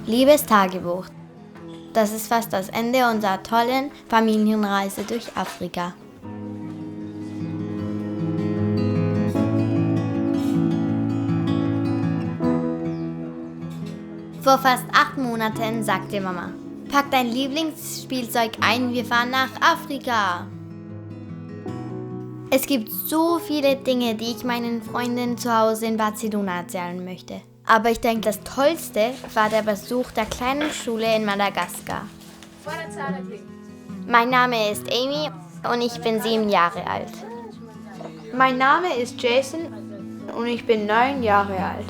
Liebes Tagebuch, das ist fast das Ende unserer tollen Familienreise durch Afrika. Vor fast 8 Monaten sagte Mama, pack dein Lieblingsspielzeug ein, wir fahren nach Afrika. Es gibt so viele Dinge, die ich meinen Freunden zu Hause in Barcelona erzählen möchte. Aber ich denke, das Tollste war der Besuch der kleinen Schule in Madagaskar. Mein Name ist Amy und ich bin 7 Jahre alt. Mein Name ist Jason und ich bin 9 Jahre alt.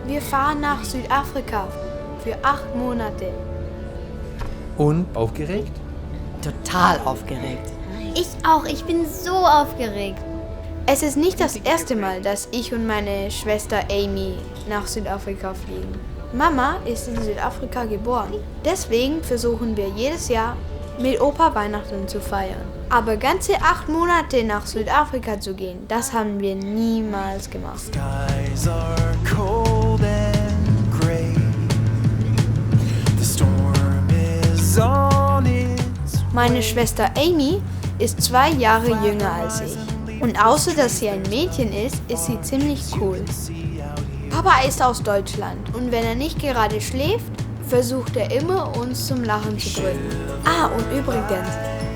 Wir fahren nach Südafrika für 8 Monate. Und aufgeregt? Total aufgeregt. Ich auch, ich bin so aufgeregt. Es ist nicht das erste Mal, dass ich und meine Schwester Amy nach Südafrika fliegen. Mama ist in Südafrika geboren. Deswegen versuchen wir jedes Jahr, mit Opa Weihnachten zu feiern. Aber ganze 8 Monate nach Südafrika zu gehen, das haben wir niemals gemacht. Skies are cold and gray. The storm is on its Meine Schwester Amy ist 2 Jahre jünger als ich. Und außer dass sie ein Mädchen ist sie ziemlich cool. Papa ist aus Deutschland und wenn er nicht gerade schläft, versucht er immer, uns zum Lachen zu bringen. Ah, und übrigens,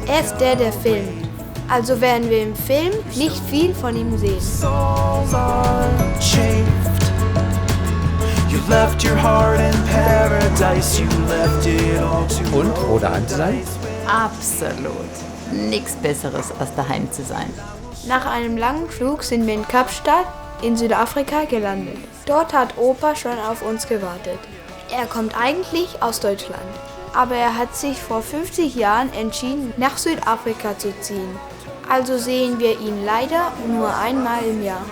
er ist der filmt. Also werden wir im Film nicht viel von ihm sehen. souls unchafed. You left your heart in paradise. You left it all to Und roter Hand sein? Absolut. Nichts Besseres, als daheim zu sein. Nach einem langen Flug sind wir in Kapstadt in Südafrika gelandet. Dort hat Opa schon auf uns gewartet. Er kommt eigentlich aus Deutschland, aber er hat sich vor 50 Jahren entschieden, nach Südafrika zu ziehen. Also sehen wir ihn leider nur einmal im Jahr.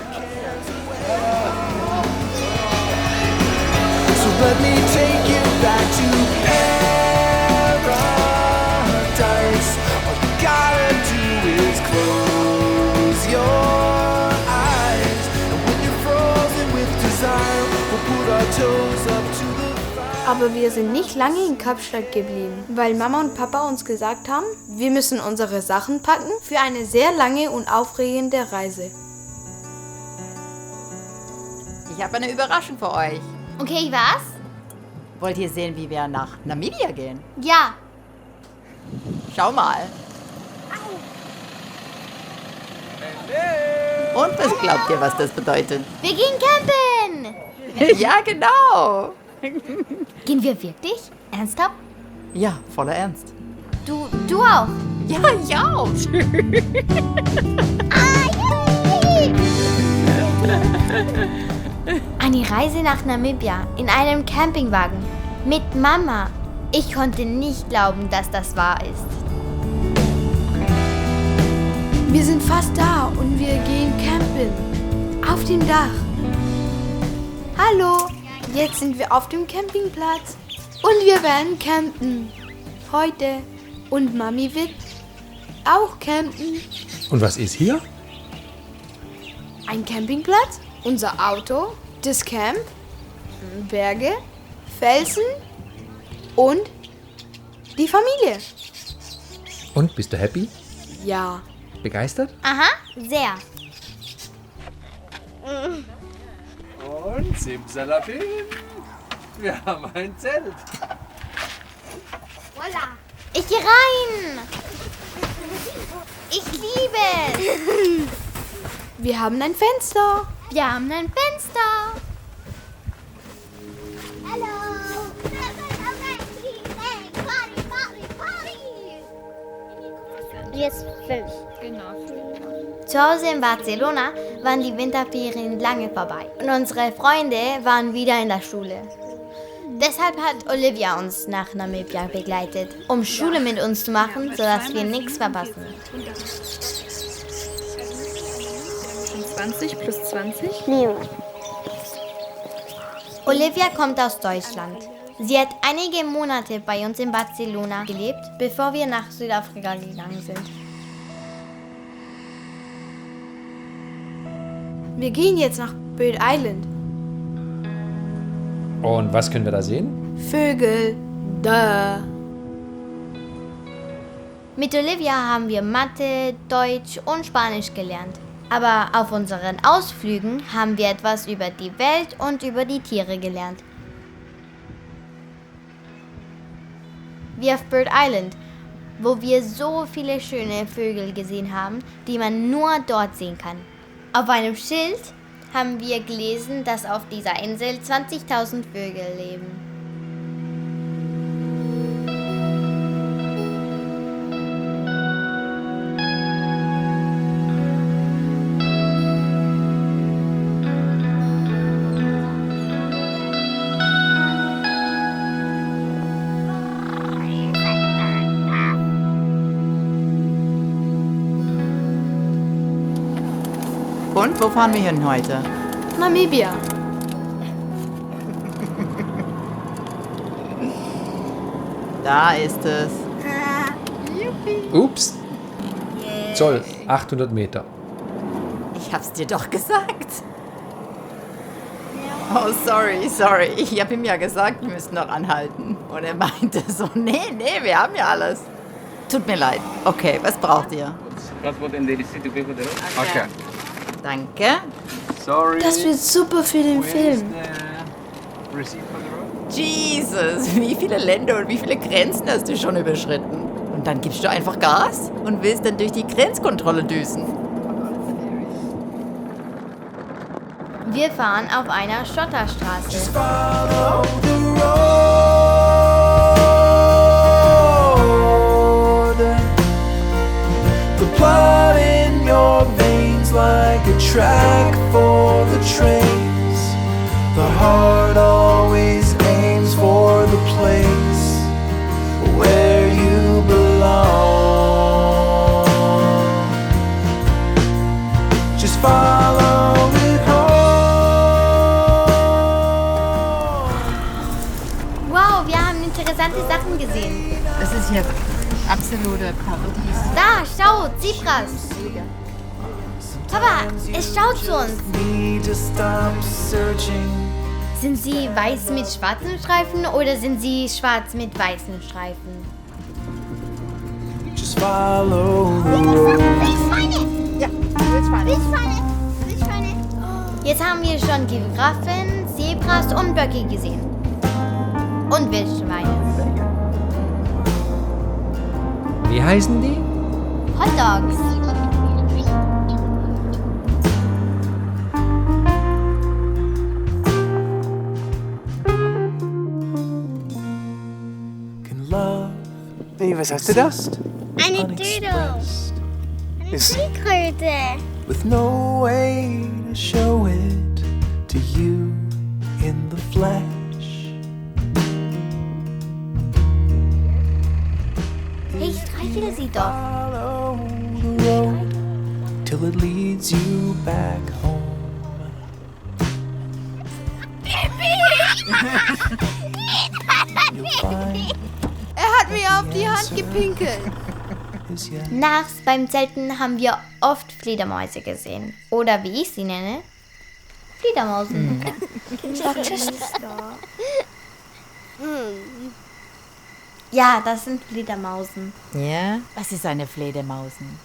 So let me take you back to paradise. All you gotta do is close your eyes. And when you're frozen with desire, we'll put our toes up to the fire. Aber wir sind nicht lange in Kapstadt geblieben, weil Mama und Papa uns gesagt haben, wir müssen unsere Sachen packen für eine sehr lange und aufregende Reise. Ich habe eine Überraschung für euch. Okay, was? Wollt ihr sehen, wie wir nach Namibia gehen? Ja. Schau mal. Und was glaubt ihr, was das bedeutet? Wir gehen campen. Ja, genau. Gehen wir wirklich? Ernsthaft? Ja, voller Ernst. Du auch? Ja, ja. Eine Reise nach Namibia in einem Campingwagen mit Mama. Ich konnte nicht glauben, dass das wahr ist. Wir sind fast da und wir gehen campen. Auf dem Dach. Hallo, jetzt sind wir auf dem Campingplatz. Und wir werden campen. Heute. Und Mami wird auch campen. Und was ist hier? Ein Campingplatz, unser Auto, das Camp, Berge, Felsen und die Familie. Und, bist du happy? Ja. Begeistert? Aha, sehr. Und Simsalabim, wir haben ein Zelt. Ich gehe rein. Ich liebe es. Wir haben ein Fenster. Wir haben ein Fenster. Jetzt 5. Zu Hause in Barcelona waren die Winterferien lange vorbei und unsere Freunde waren wieder in der Schule. Deshalb hat Olivia uns nach Namibia begleitet, um Schule mit uns zu machen, sodass wir nichts verpassen. 20 plus 20? Olivia kommt aus Deutschland. Sie hat einige Monate bei uns in Barcelona gelebt, bevor wir nach Südafrika gegangen sind. Wir gehen jetzt nach Bird Island. Und was können wir da sehen? Vögel. Duh. Mit Olivia haben wir Mathe, Deutsch und Spanisch gelernt. Aber auf unseren Ausflügen haben wir etwas über die Welt und über die Tiere gelernt. Wie auf Bird Island, wo wir so viele schöne Vögel gesehen haben, die man nur dort sehen kann. Auf einem Schild haben wir gelesen, dass auf dieser Insel 20.000 Vögel leben. Und wo fahren wir hin heute? Namibia. Da ist es. Ups. Zoll, 800 Meter. Ich hab's dir doch gesagt. Oh, sorry. Ich hab ihm ja gesagt, wir müssen noch anhalten. Und er meinte so, nee, wir haben ja alles. Tut mir leid. Okay, was braucht ihr? Okay. Danke. Sorry. Das wird super für den Film. Receipt for the road? Jesus, wie viele Länder und wie viele Grenzen hast du schon überschritten? Und dann gibst du einfach Gas und willst dann durch die Grenzkontrolle düsen. Wir fahren auf einer Schotterstraße. Follow the road. The blood in your veins like a track for the trains. The heart always aims for the place where you belong. Just follow it home. Wow, wir haben interessante Sachen gesehen. Das ist hier absolute Paradies. Da, schau, Zebras. Papa, es schaut zu uns. Need to stop searching. Sind sie weiß mit schwarzen Streifen oder sind sie schwarz mit weißen Streifen? Just follow the road. Jetzt haben wir schon Giraffen, Zebras und Böcke gesehen. Und Wildschweine. Wie heißen die? Hot Dogs. Can love Hey, was hast du da? exist Eine unexpressed Ist, Kröte. with no way to show it to you in the flesh? Hey, streichle sie doch. Follow the road till it leads you back home. You'll find Er hat mir auf die Hand gepinkelt. is yet Nachts beim Zelten haben wir oft Fledermäuse gesehen. Oder wie ich sie nenne, Fledermausen. Ja, das sind Fledermausen. Ja? Was ist eine Fledermausen?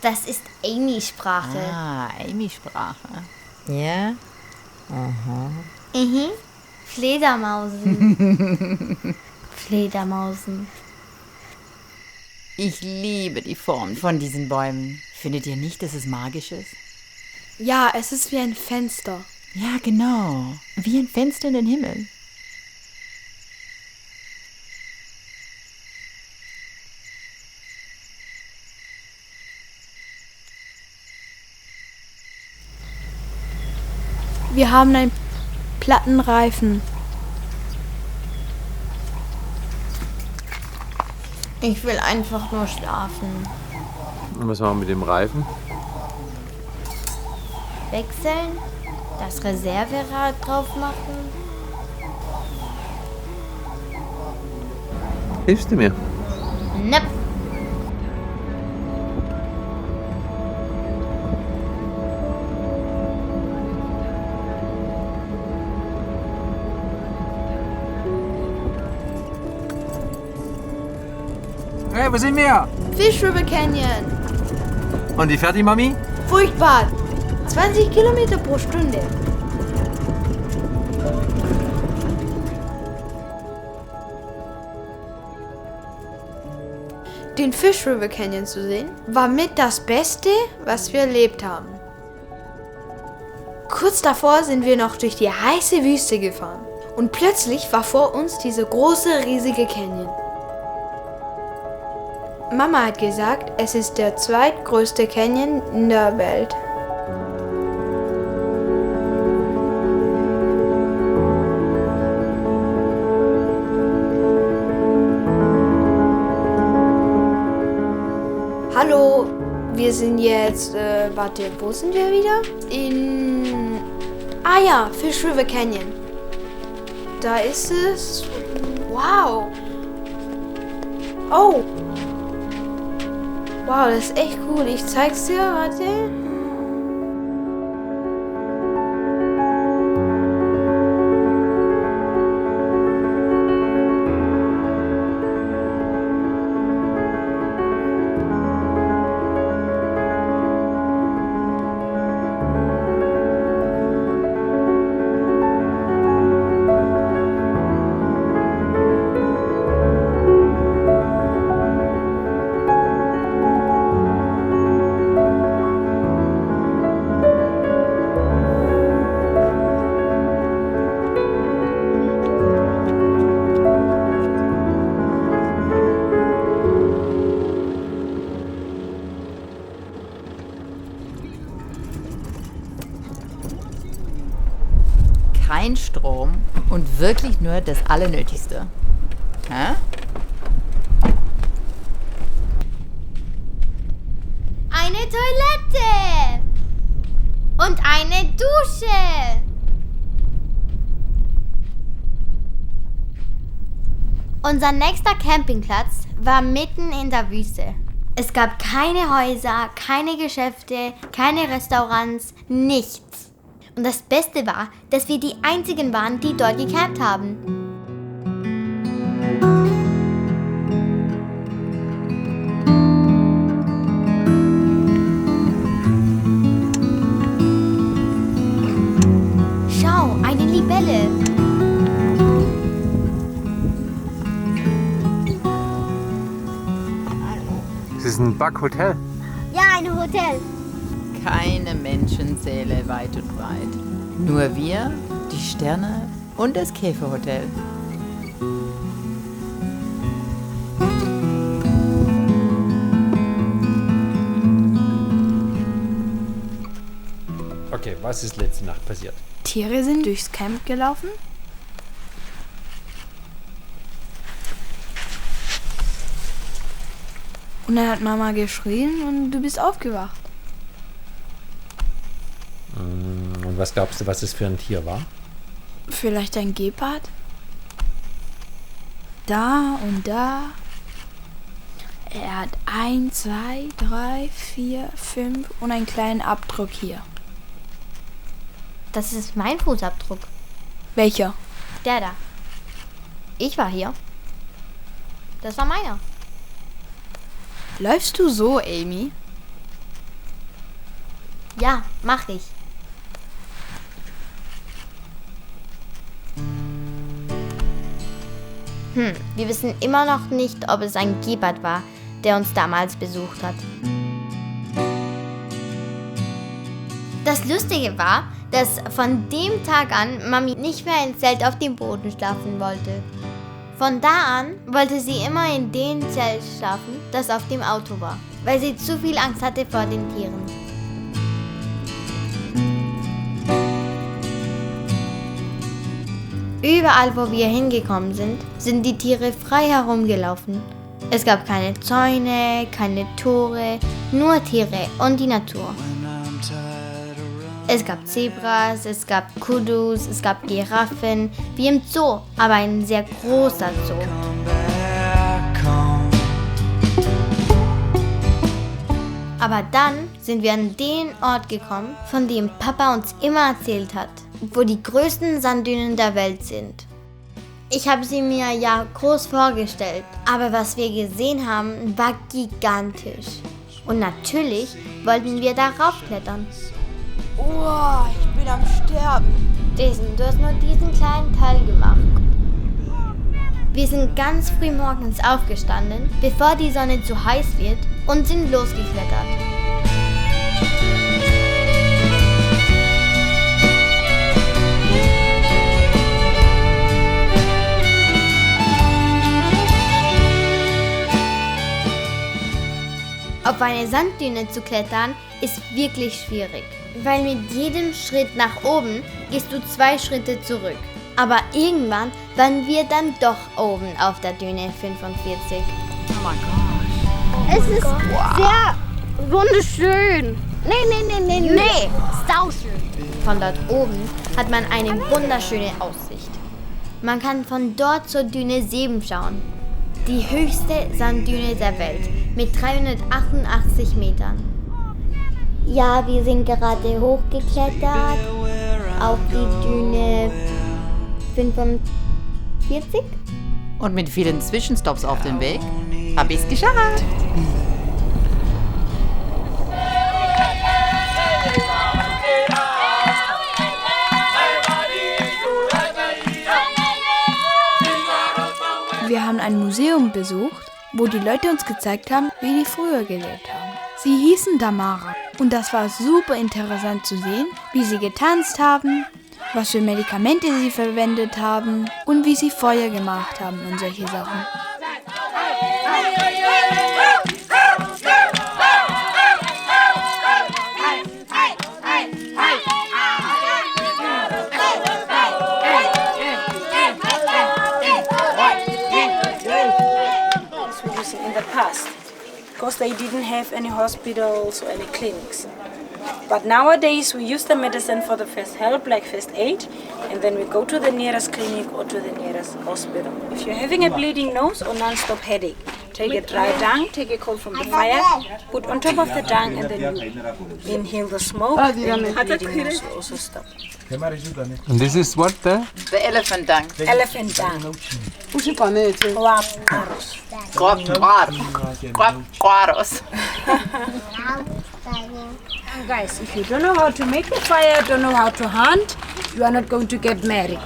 Das ist Amy-Sprache. Ah, Amy-Sprache. Ja? Mhm. Fledermausen. Fledermausen. Ich liebe die Form von diesen Bäumen. Findet ihr nicht, dass es magisch ist? Ja, es ist wie ein Fenster. Ja, genau. Wie ein Fenster in den Himmel. Wir haben einen platten Reifen. Ich will einfach nur schlafen. Und was machen wir mit dem Reifen? Wechseln? Das Reserverad drauf machen? Hilfst du mir? Nope. Hey, wo sind wir? Fish River Canyon. Und wie fährt die Mami? Furchtbar. 20 Kilometer pro Stunde. Den Fish River Canyon zu sehen, war mit das Beste, was wir erlebt haben. Kurz davor sind wir noch durch die heiße Wüste gefahren. Und plötzlich war vor uns dieser große, riesige Canyon. Mama hat gesagt, es ist der zweitgrößte Canyon in der Welt. Hallo, wir sind jetzt, wo sind wir wieder? Fish River Canyon. Da ist es. Wow. Oh. Wow, das ist echt cool. Ich zeig's dir, warte. Kein Strom und wirklich nur das Allernötigste. Hä? Eine Toilette! Und eine Dusche! Unser nächster Campingplatz war mitten in der Wüste. Es gab keine Häuser, keine Geschäfte, keine Restaurants, nichts. Und das Beste war, dass wir die Einzigen waren, die dort gecampt haben. Schau, eine Libelle. Es ist ein Backhotel. Ja, ein Hotel. Keine Menschenseele weit und weit. Nur wir, die Sterne und das Käferhotel. Okay, was ist letzte Nacht passiert? Tiere sind durchs Camp gelaufen. Und dann hat Mama geschrien und du bist aufgewacht. Und was glaubst du, was es für ein Tier war? Vielleicht ein Gepard? Da und da. Er hat 1, 2, 3, 4, 5 und einen kleinen Abdruck hier. Das ist mein Fußabdruck. Welcher? Der da. Ich war hier. Das war meiner. Läufst du so, Amy? Ja, mach ich. Wir wissen immer noch nicht, ob es ein Gepard war, der uns damals besucht hat. Das Lustige war, dass von dem Tag an Mami nicht mehr im Zelt auf dem Boden schlafen wollte. Von da an wollte sie immer in dem Zelt schlafen, das auf dem Auto war, weil sie zu viel Angst hatte vor den Tieren. Überall, wo wir hingekommen sind, sind die Tiere frei herumgelaufen. Es gab keine Zäune, keine Tore, nur Tiere und die Natur. Es gab Zebras, es gab Kudus, es gab Giraffen, wie im Zoo, aber ein sehr großer Zoo. Aber dann sind wir an den Ort gekommen, von dem Papa uns immer erzählt hat, wo die größten Sanddünen der Welt sind. Ich habe sie mir ja groß vorgestellt, aber was wir gesehen haben, war gigantisch. Und natürlich wollten wir darauf klettern. Oh, ich bin am Sterben. Jason, du hast nur diesen kleinen Teil gemacht. Wir sind ganz früh morgens aufgestanden, bevor die Sonne zu heiß wird, und sind losgeklettert. Auf eine Sanddüne zu klettern ist wirklich schwierig, weil mit jedem Schritt nach oben gehst du 2 Schritte zurück. Aber irgendwann waren wir dann doch oben auf der Düne 45. Oh mein Gott. Es ist sehr wunderschön. Nee. Sauschön. Von dort oben hat man eine wunderschöne Aussicht. Man kann von dort zur Düne 7 schauen. Die höchste Sanddüne der Welt mit 388 Metern. Ja, wir sind gerade hochgeklettert auf die Düne 45. Und mit vielen Zwischenstopps auf dem Weg habe ich es geschafft. Wir haben ein Museum besucht, wo die Leute uns gezeigt haben, wie die früher gelebt haben. Sie hießen Damara und das war super interessant zu sehen, wie sie getanzt haben, was für Medikamente sie verwendet haben und wie sie Feuer gemacht haben und solche Sachen. In the past, because they didn't have any hospitals or any clinics. But nowadays we use the medicine for the first help, like first aid, and then we go to the nearest clinic or to the nearest hospital. If you're having a bleeding nose or non-stop headache, take a dry dung, take a coal from the fire, put on top of the dung, and then you inhale the smoke, and the bleeding nose will also stop. And this is what the? The elephant dung. Elephant dung. Guaros. Guys, if you don't know how to make a fire, don't know how to hunt, you are not going to get married.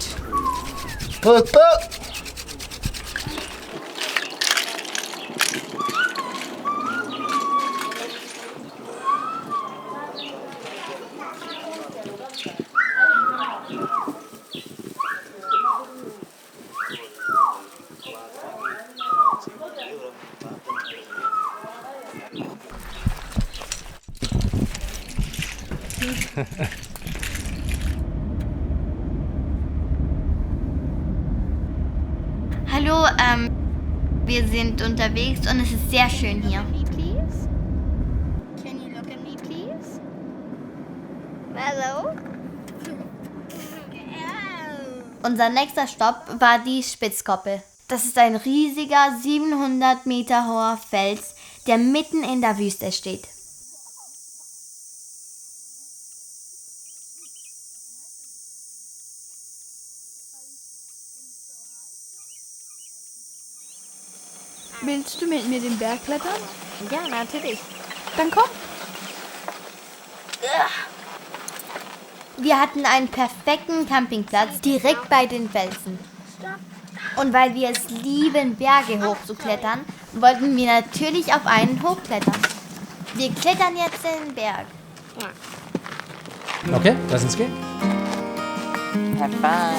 Hallo, wir sind unterwegs und es ist sehr schön hier. Can you look at me, please? Hello? Unser nächster Stopp war die Spitzkoppe. Das ist ein riesiger 700 Meter hoher Fels, der mitten in der Wüste steht. Willst du mit mir den Berg klettern? Ja, natürlich. Dann komm. Wir hatten einen perfekten Campingplatz direkt bei den Felsen. Und weil wir es lieben, Berge hochzuklettern, wollten wir natürlich auf einen hochklettern. Wir klettern jetzt den Berg. Okay, lass uns gehen. Have fun.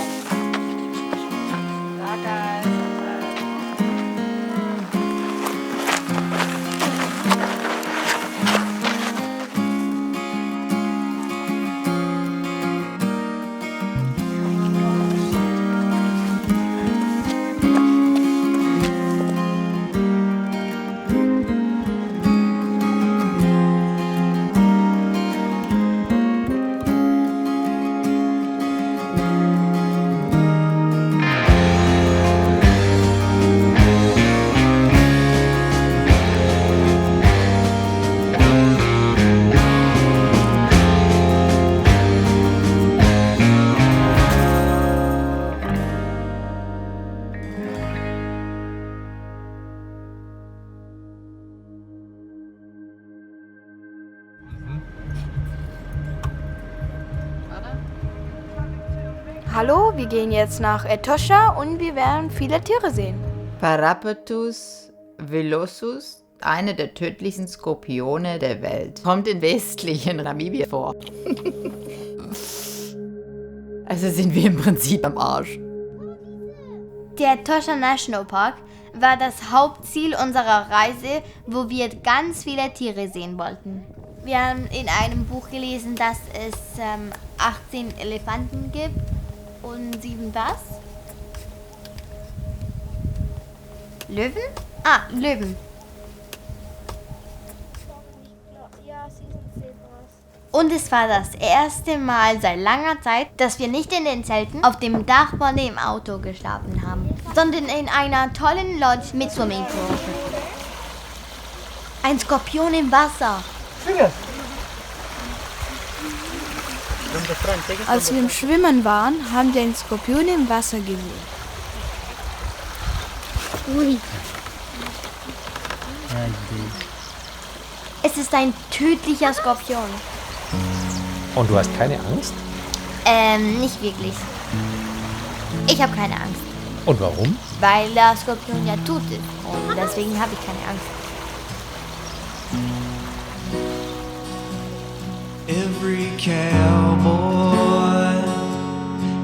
Hallo, wir gehen jetzt nach Etosha und wir werden viele Tiere sehen. Parapetus villosus, eine der tödlichsten Skorpione der Welt, kommt in westlichen Namibia vor. Also sind wir im Prinzip am Arsch. Der Etosha National Park war das Hauptziel unserer Reise, wo wir ganz viele Tiere sehen wollten. Wir haben in einem Buch gelesen, dass es 18 Elefanten gibt und 7 was? Löwen? Ah, Löwen. Und es war das erste Mal seit langer Zeit, dass wir nicht in den Zelten auf dem Dach von dem Auto geschlafen haben, sondern in einer tollen Lodge mit Swimmingpool. Ein Skorpion im Wasser. Als wir im Schwimmen waren, haben wir einen Skorpion im Wasser gesehen. Ui. Es ist ein tödlicher Skorpion. Und du hast keine Angst? Nicht wirklich. Ich habe keine Angst, Und warum? weil der Skorpion ja tot ist. Und deswegen habe ich keine Angst. Every cowboy,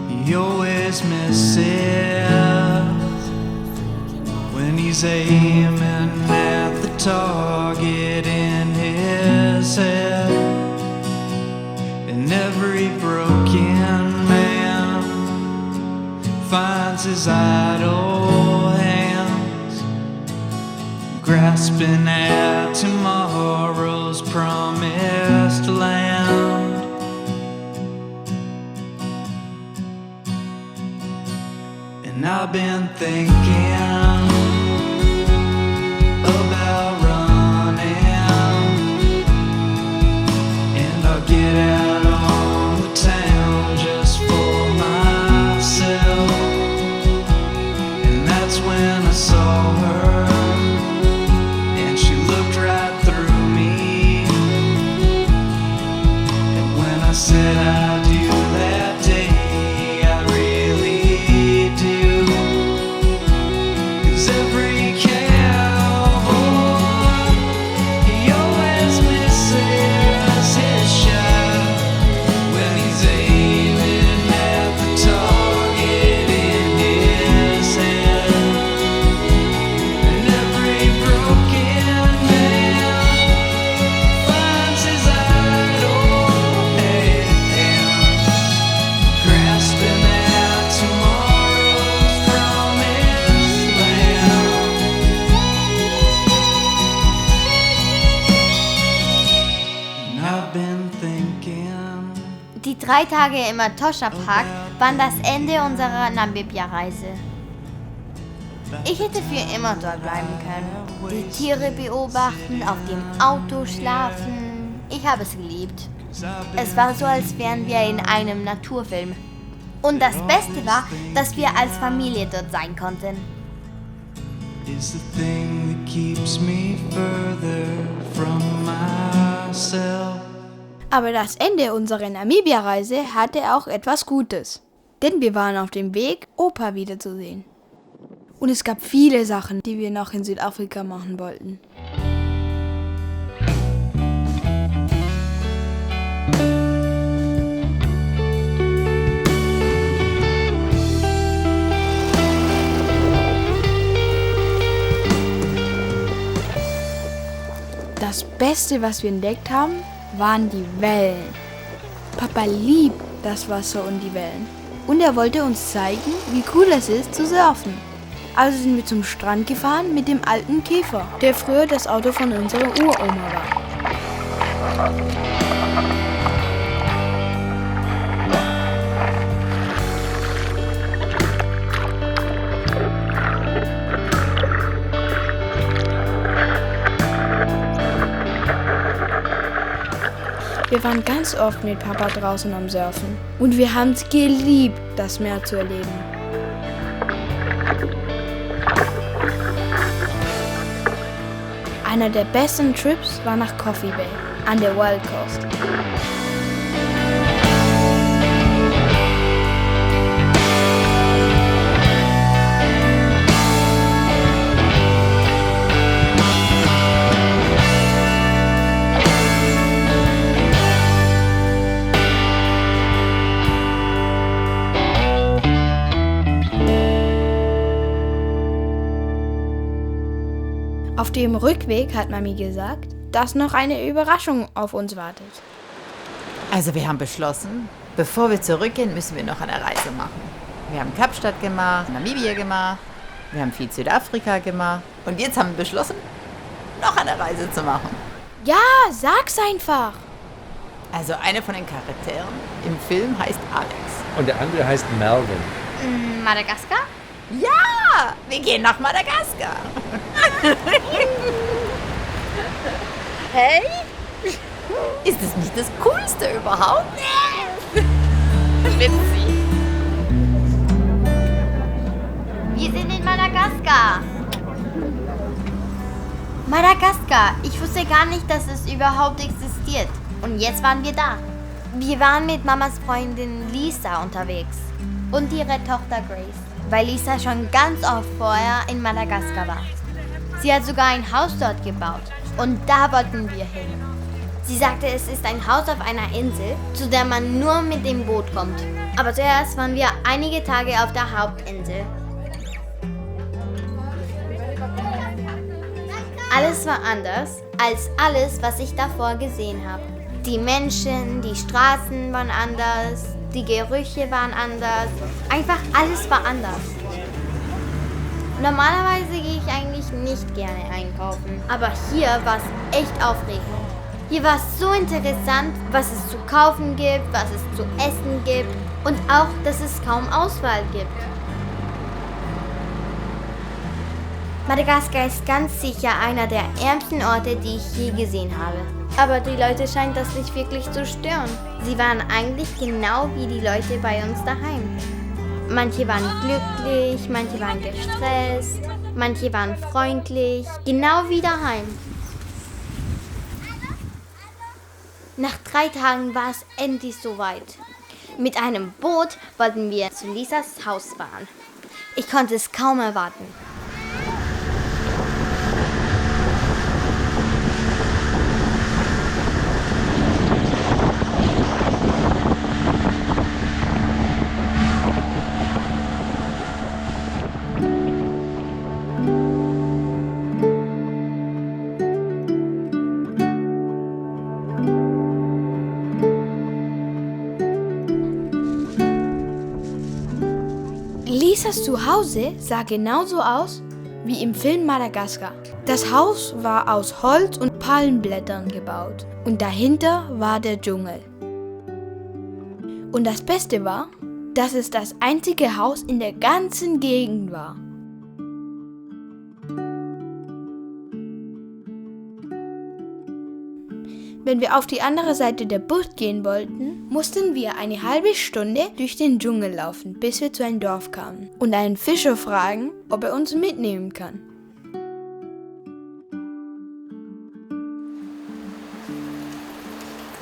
he always misses when he's aiming at the target in his head. And every broken man finds his idle hands grasping at tomorrow's promised land. And I've been thinking about running, and I'll get out on the town just for myself. And that's when I saw her, and she looked right through me. And when I said I do that day, I really do. 'Cause every cowboy, he always misses his shot when he's aiming at the target in his head. And every broken man finds his idle hands grasping at tomorrow's promised land. And I've been thinking Die 3 Tage im Etosha Park waren das Ende unserer Namibia-Reise. Ich hätte für immer dort bleiben können. Die Tiere beobachten, auf dem Auto schlafen. Ich habe es geliebt. Es war so, als wären wir in einem Naturfilm. Und das Beste war, dass wir als Familie dort sein konnten. is the thing that keeps me further from myself. Aber das Ende unserer Namibia-Reise hatte auch etwas Gutes. Denn wir waren auf dem Weg, Opa wiederzusehen. Und es gab viele Sachen, die wir noch in Südafrika machen wollten. Das Beste, was wir entdeckt haben, waren die Wellen. Papa liebt das Wasser und die Wellen. Und er wollte uns zeigen, wie cool es ist zu surfen. Also sind wir zum Strand gefahren mit dem alten Käfer, der früher das Auto von unserer Uroma war. Wir waren ganz oft mit Papa draußen am Surfen. Und wir haben es geliebt, das Meer zu erleben. Einer der besten Trips war nach Coffee Bay an der Wild Coast. Auf dem Rückweg hat Mami gesagt, dass noch eine Überraschung auf uns wartet. Also wir haben beschlossen, bevor wir zurückgehen, müssen wir noch eine Reise machen. Wir haben Kapstadt gemacht, Namibia gemacht, wir haben viel Südafrika gemacht und jetzt haben wir beschlossen, noch eine Reise zu machen. Ja, sag's einfach. Also eine von den Charakteren im Film heißt Alex. Und der andere heißt Melvin. Madagaskar? Ja, wir gehen nach Madagaskar. Hey? Ist das nicht das Coolste überhaupt? Witzig. Wir sind in Madagaskar. Madagaskar. Ich wusste gar nicht, dass es überhaupt existiert. Und jetzt waren wir da. Wir waren mit Mamas Freundin Lisa unterwegs. Und ihre Tochter Grace. Weil Lisa schon ganz oft vorher in Madagaskar war. Sie hat sogar ein Haus dort gebaut. Und da wollten wir hin. Sie sagte, es ist ein Haus auf einer Insel, zu der man nur mit dem Boot kommt. Aber zuerst waren wir einige Tage auf der Hauptinsel. Alles war anders als alles, was ich davor gesehen habe. Die Menschen, die Straßen waren anders, die Gerüche waren anders. Einfach alles war anders. Normalerweise gehe ich eigentlich nicht gerne einkaufen, aber hier war es echt aufregend. Hier war es so interessant, was es zu kaufen gibt, was es zu essen gibt und auch, dass es kaum Auswahl gibt. Madagaskar ist ganz sicher einer der ärmsten Orte, die ich je gesehen habe. Aber die Leute scheinen das nicht wirklich zu stören. Sie waren eigentlich genau wie die Leute bei uns daheim. Manche waren glücklich, manche waren gestresst, manche waren freundlich, genau wie daheim. Nach 3 Tagen war es endlich soweit. Mit einem Boot wollten wir zu Lisas Haus fahren. Ich konnte es kaum erwarten. Lisas Zuhause sah genauso aus wie im Film Madagaskar. Das Haus war aus Holz und Palmblättern gebaut und dahinter war der Dschungel. Und das Beste war, dass es das einzige Haus in der ganzen Gegend war. Wenn wir auf die andere Seite der Bucht gehen wollten, mussten wir eine halbe Stunde durch den Dschungel laufen, bis wir zu einem Dorf kamen und einen Fischer fragen, ob er uns mitnehmen kann.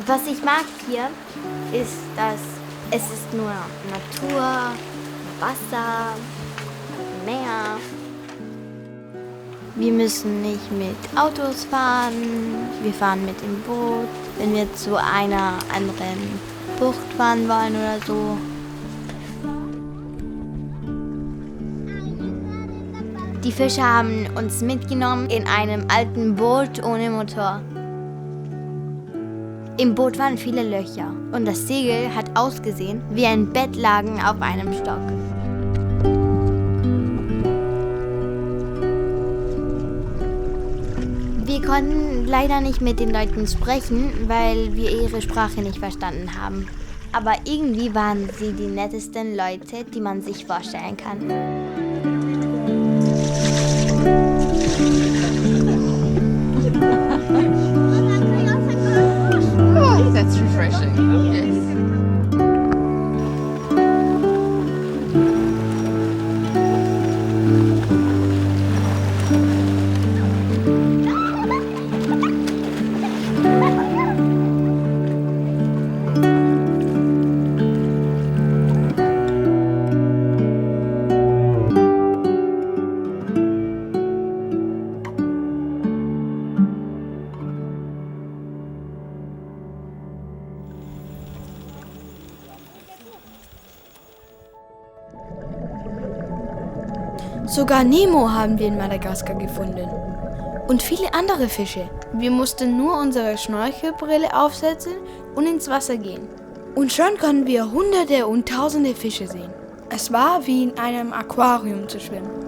Was ich mag hier, ist, dass es ist nur Natur, Wasser, Meer. Wir müssen nicht mit Autos fahren, wir fahren mit dem Boot, wenn wir zu einer anderen Bucht fahren wollen oder so. Die Fischer haben uns mitgenommen in einem alten Boot ohne Motor. Im Boot waren viele Löcher und das Segel hat ausgesehen wie ein Bettlaken auf einem Stock. Wir konnten leider nicht mit den Leuten sprechen, weil wir ihre Sprache nicht verstanden haben. Aber irgendwie waren sie die nettesten Leute, die man sich vorstellen kann. Oh, that's refreshing. Yes. Sogar Nemo haben wir in Madagaskar gefunden. Und viele andere Fische. Wir mussten nur unsere Schnorchelbrille aufsetzen und ins Wasser gehen. Und schon konnten wir Hunderte und Tausende Fische sehen. Es war wie in einem Aquarium zu schwimmen.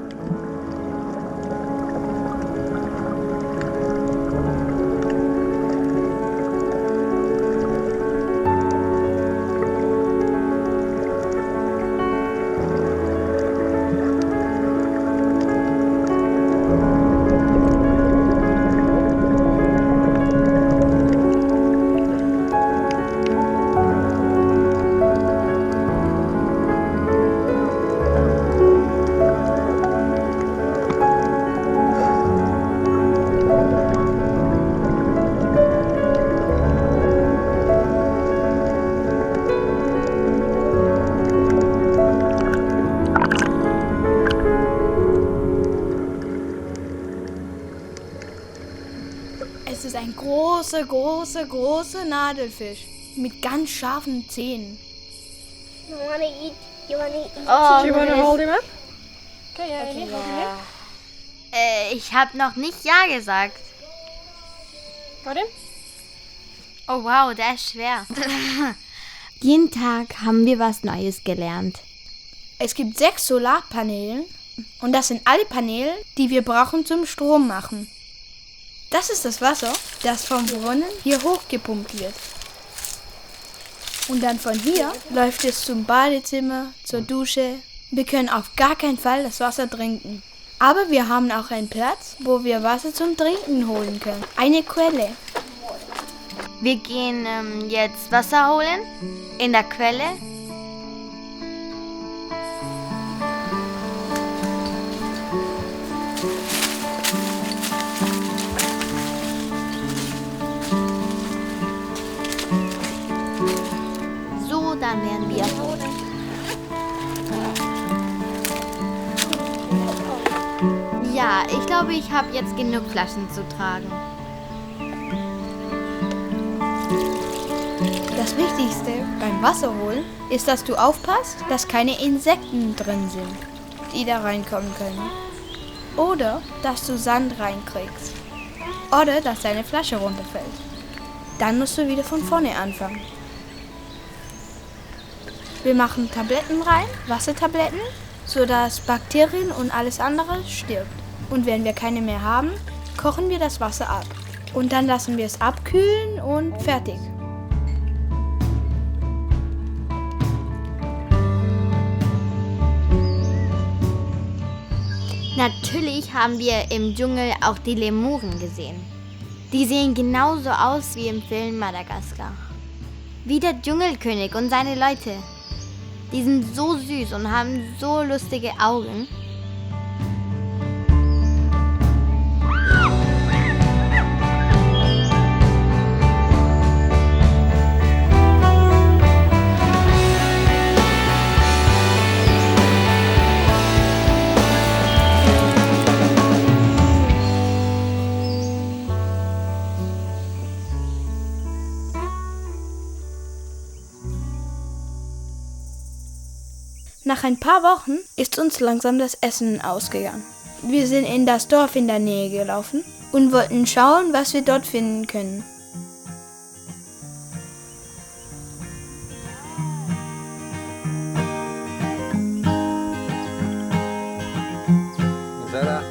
Es ist ein großer Nadelfisch mit ganz scharfen Zähnen. You wanna eat? You wanna eat? Oh, Do you want to hold him up? ich habe noch nicht Ja gesagt. Got him? Oh wow, der ist schwer. Jeden Tag haben wir was Neues gelernt. Es gibt 6 Solarpaneele und das sind alle Paneele, die wir brauchen zum Strom machen. Das ist das Wasser, das vom Brunnen hier hochgepumpt wird. Und dann von hier läuft es zum Badezimmer, zur Dusche. Wir können auf gar keinen Fall das Wasser trinken. Aber wir haben auch einen Platz, wo wir Wasser zum Trinken holen können. Eine Quelle. Wir gehen jetzt Wasser holen in der Quelle. So, dann werden wir Ja, ich glaube, ich habe jetzt genug Flaschen zu tragen. Das Wichtigste beim Wasserholen ist, dass du aufpasst, dass keine Insekten drin sind, die da reinkommen können. Oder dass du Sand reinkriegst. Oder dass deine Flasche runterfällt. Dann musst du wieder von vorne anfangen. Wir machen Tabletten rein, Wassertabletten, sodass Bakterien und alles andere stirbt. Und wenn wir keine mehr haben, kochen wir das Wasser ab. Und dann lassen wir es abkühlen und fertig. Natürlich haben wir im Dschungel auch die Lemuren gesehen. Die sehen genauso aus wie im Film Madagaskar. Wie der Dschungelkönig und seine Leute. Die sind so süß und haben so lustige Augen. Nach ein paar Wochen ist uns langsam das Essen ausgegangen. Wir sind in das Dorf in der Nähe gelaufen und wollten schauen, was wir dort finden können. Sarah.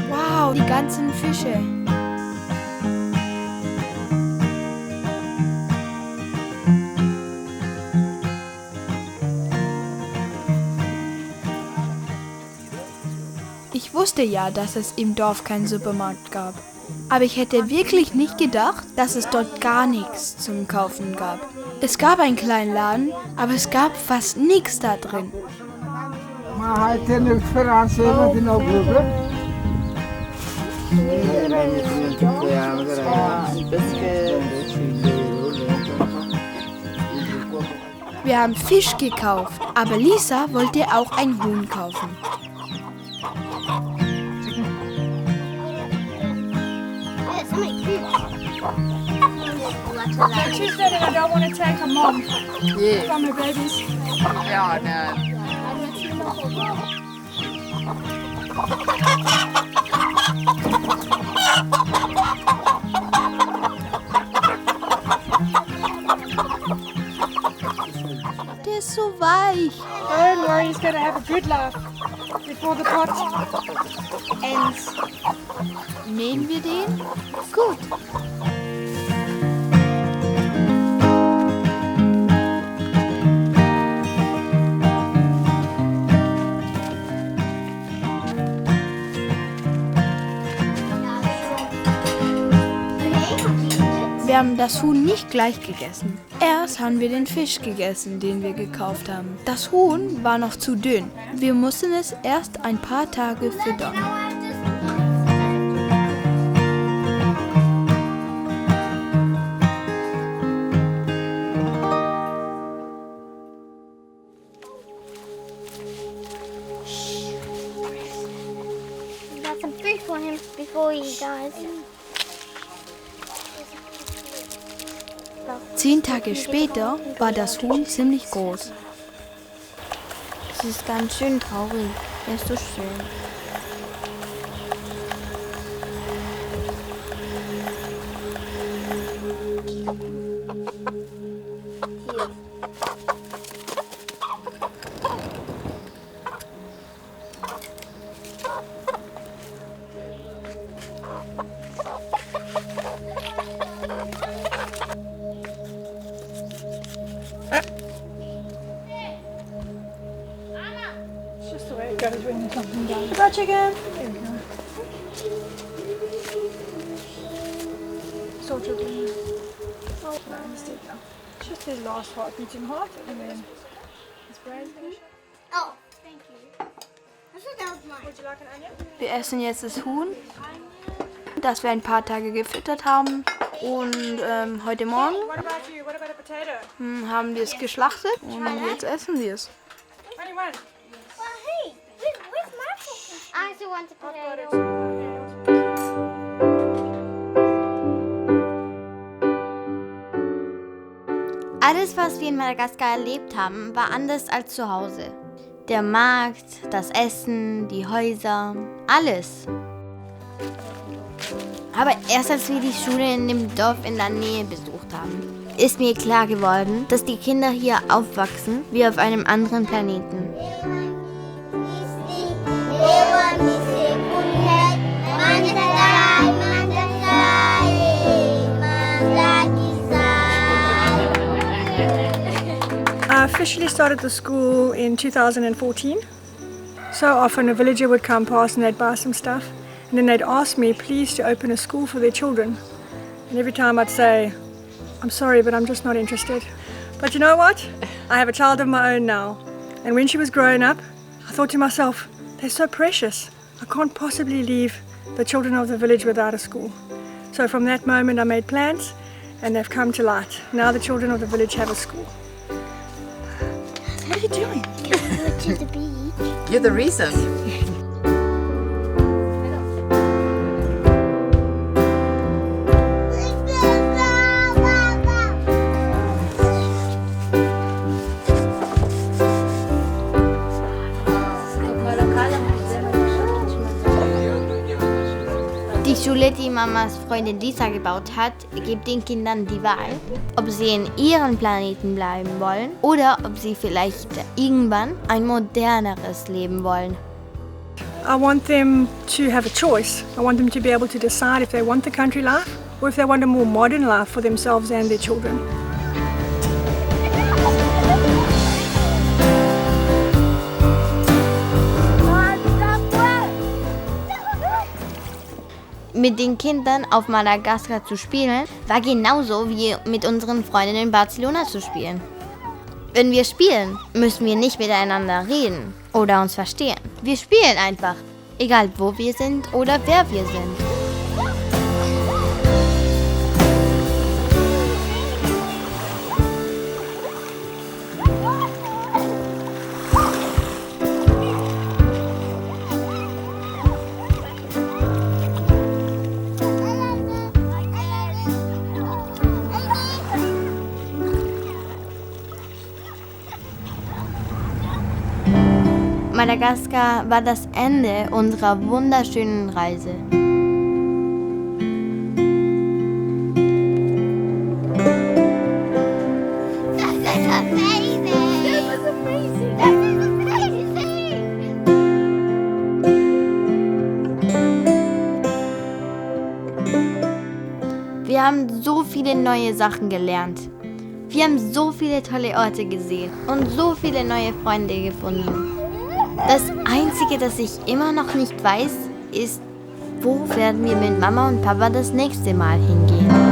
Wow, die ganzen Fische. Ich wusste ja, dass es im Dorf keinen Supermarkt gab. Aber ich hätte wirklich nicht gedacht, dass es dort gar nichts zum Kaufen gab. Es gab einen kleinen Laden, aber es gab fast nichts da drin. Wir haben Fisch gekauft, aber Lisa wollte auch ein Huhn kaufen. much. She said that I don't want to take her mom from her babies. Ja, ne. Der ist so weich. Don't worry, he's going to have a good laugh before the pot ends. Mähen wir den? Gut. Wir haben das Huhn nicht gleich gegessen. Erst haben wir den Fisch gegessen, den wir gekauft haben. Das Huhn war noch zu dünn. Wir mussten es erst ein paar Tage füttern. We got some food for him before he dies. 10 Tage später war das Huhn ziemlich groß. Es ist ganz schön traurig. Er ist so schön. Just the way it goes when you're something down. Goodbye, chicken. There we go. Soldier doing it. Oh, no, he's dead now. Just his last heart beating heart, and then his brain's finished. Oh, thank you. I thought that was mine. Would you like an onion? Wir essen jetzt das Huhn, das wir ein paar Tage gefüttert haben. Und heute Morgen What about you? What about a potato? haben wir es geschlachtet und jetzt essen wir es. Only one. Well, hey, where's my chicken? I also want a I've got potato. it. Alles, was wir in Madagaskar erlebt haben, war anders als zu Hause. Der Markt, das Essen, die Häuser, alles. Aber erst als wir die Schule in dem Dorf in der Nähe besucht haben, ist mir klar geworden, dass die Kinder hier aufwachsen wie auf einem anderen Planeten. I officially started the school in 2014. So often a villager would come past and they'd buy some stuff, and then they'd ask me please to open a school for their children. And every time I'd say, I'm sorry, but I'm just not interested. But you know what? I have a child of my own now. And when she was growing up, I thought to myself, they're so precious. I can't possibly leave the children of the village without a school. So from that moment I made plans, and they've come to light. Now the children of the village have a school. What are you doing? Go to the beach. You're the reason. Die Schule, die Mamas Freundin Lisa gebaut hat, gibt den Kindern die Wahl, ob sie in ihrem Planeten bleiben wollen oder ob sie vielleicht irgendwann ein moderneres Leben wollen. I want them to have a choice. I want them to be able to decide if they want the country life or if they want a more modern life for themselves and their children. Mit den Kindern auf Madagaskar zu spielen, war genauso wie mit unseren Freunden in Barcelona zu spielen. Wenn wir spielen, müssen wir nicht miteinander reden oder uns verstehen. Wir spielen einfach, egal wo wir sind oder wer wir sind. Madagaskar war das Ende unserer wunderschönen Reise. Wir haben so viele neue Sachen gelernt. Wir haben so viele tolle Orte gesehen und so viele neue Freunde gefunden. Das Einzige, das ich immer noch nicht weiß, ist, wo werden wir mit Mama und Papa das nächste Mal hingehen?